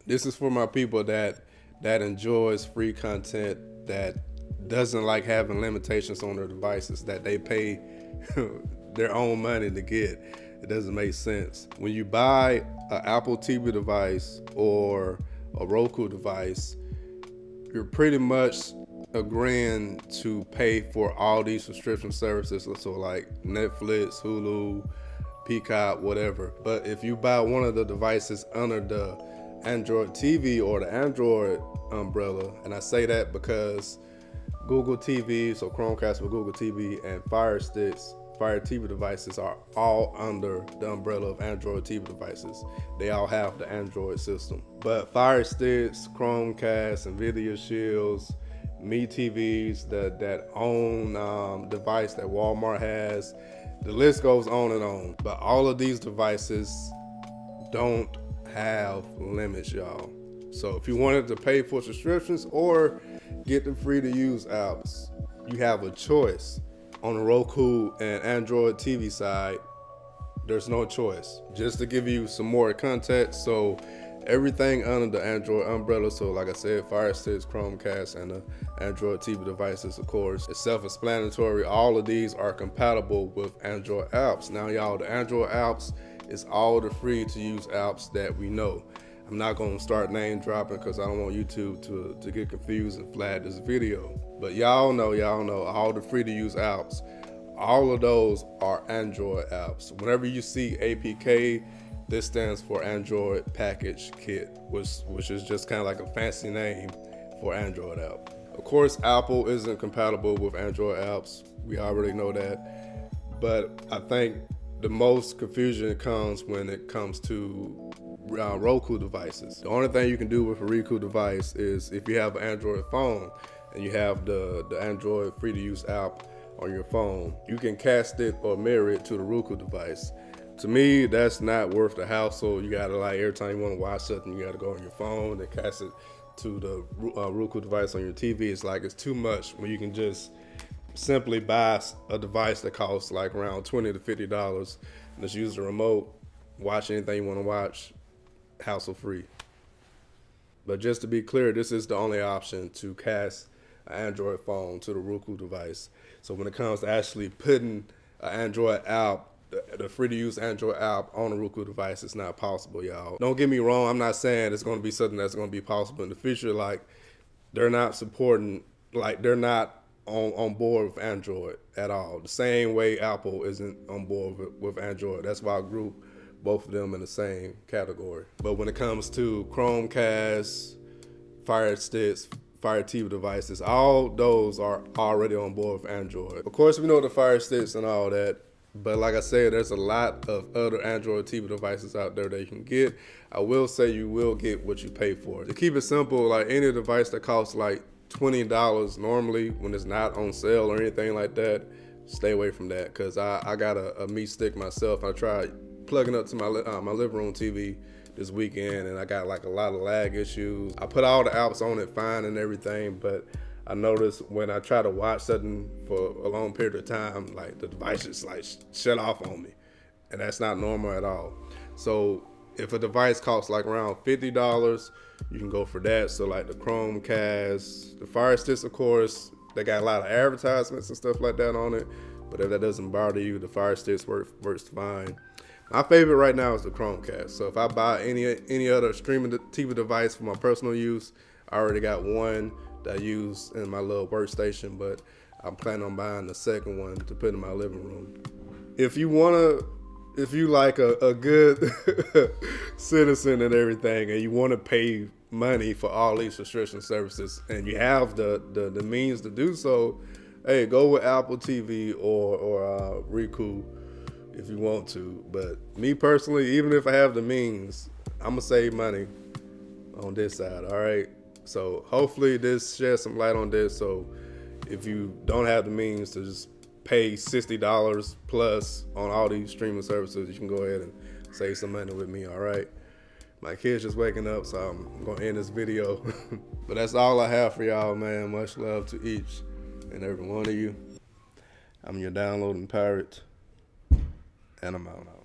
This is for my people that enjoys free content, that doesn't like having limitations on their devices, that they pay their own money to get. It doesn't make sense. When you buy an Apple TV device or a Roku device, you're pretty much agreeing to pay for all these subscription services, so like Netflix, Hulu, Peacock, whatever. But if you buy one of the devices under the Android TV or the Android umbrella, and I say that because Google TV, so Chromecast with Google TV, and Fire Sticks, Fire TV devices are all under the umbrella of Android TV devices. They all have the Android system. But Fire Sticks, Chromecast, and Video Shields, Me TVs, that own device that Walmart has, the list goes on and on. But all of these devices don't have limits, y'all. So if you wanted to pay for subscriptions or get the free to use apps, you have a choice. On the Roku and Android TV side, there's no choice. Just to give you some more context, so everything under the Android umbrella, so like I said, Fire Sticks, Chromecast, and the Android TV devices, of course, it's self-explanatory. All of these are compatible with Android apps. Now, y'all, the Android apps is all the free to use apps that we know. I'm not gonna start name dropping because I don't want YouTube to get confused and flag this video. But y'all know all the free to use apps, all of those are Android apps. Whenever you see APK, this stands for Android Package Kit, which is just kind of like a fancy name for Android app. Of course, Apple isn't compatible with Android apps. We already know that. But I think the most confusion comes when it comes to Roku devices. The only thing you can do with a Roku device is if you have an Android phone and you have the Android free to use app on your phone, you can cast it or mirror it to the Roku device. To me, that's not worth the hassle. You gotta, like, every time you wanna watch something, you gotta go on your phone and cast it to the Roku device on your TV. It's like, it's too much when you can just simply buy a device that costs like around $20 to $50 and just use the remote, watch anything you wanna watch, hassle free. But just to be clear, this is the only option to cast an Android phone to the Roku device. So when it comes to actually putting an Android app, the free to use Android app on a Roku device, it's not possible, y'all. Don't get me wrong, I'm not saying it's gonna be something that's gonna be possible in the future. Like, they're not supporting, like, they're not on board with Android at all. The same way Apple isn't on board with Android. That's why I group both of them in the same category. But when it comes to Chromecast, Fire Sticks, Fire TV devices, all those are already on board with Android. Of course, we know the Fire Sticks and all that, but like I said, there's a lot of other Android TV devices out there that you can get. I will say you will get what you pay for. To keep it simple, like any device that costs like $20 normally, when it's not on sale or anything like that, stay away from that. Cause I got a meat stick myself. I tried plugging up to my living room TV this weekend, and I got like a lot of lag issues. I put all the apps on it fine and everything, but I noticed when I try to watch something for a long period of time, like the device just like shut off on me, and that's not normal at all. So if a device costs like around $50, you can go for that. So like the Chromecast, the Fire Sticks, of course, they got a lot of advertisements and stuff like that on it, but if that doesn't bother you, the Fire Sticks works fine. My favorite right now is the Chromecast. So if I buy any other streaming TV device for my personal use, I already got one that I use in my little workstation, but I'm planning on buying the second one to put in my living room. If you like a good citizen and everything, and you want to pay money for all these subscription services, and you have the means to do so, hey, go with Apple TV or Roku if you want to. But me personally, even if I have the means, I'm gonna save money on this side. All right, so hopefully this sheds some light on this. So if you don't have the means to just pay $60 plus on all these streaming services, you can go ahead and save some money with me. All right, my kid's just waking up, so I'm gonna end this video. But that's all I have for y'all, man. Much love to each and every one of you. I'm your downloading pirate, and I'm out.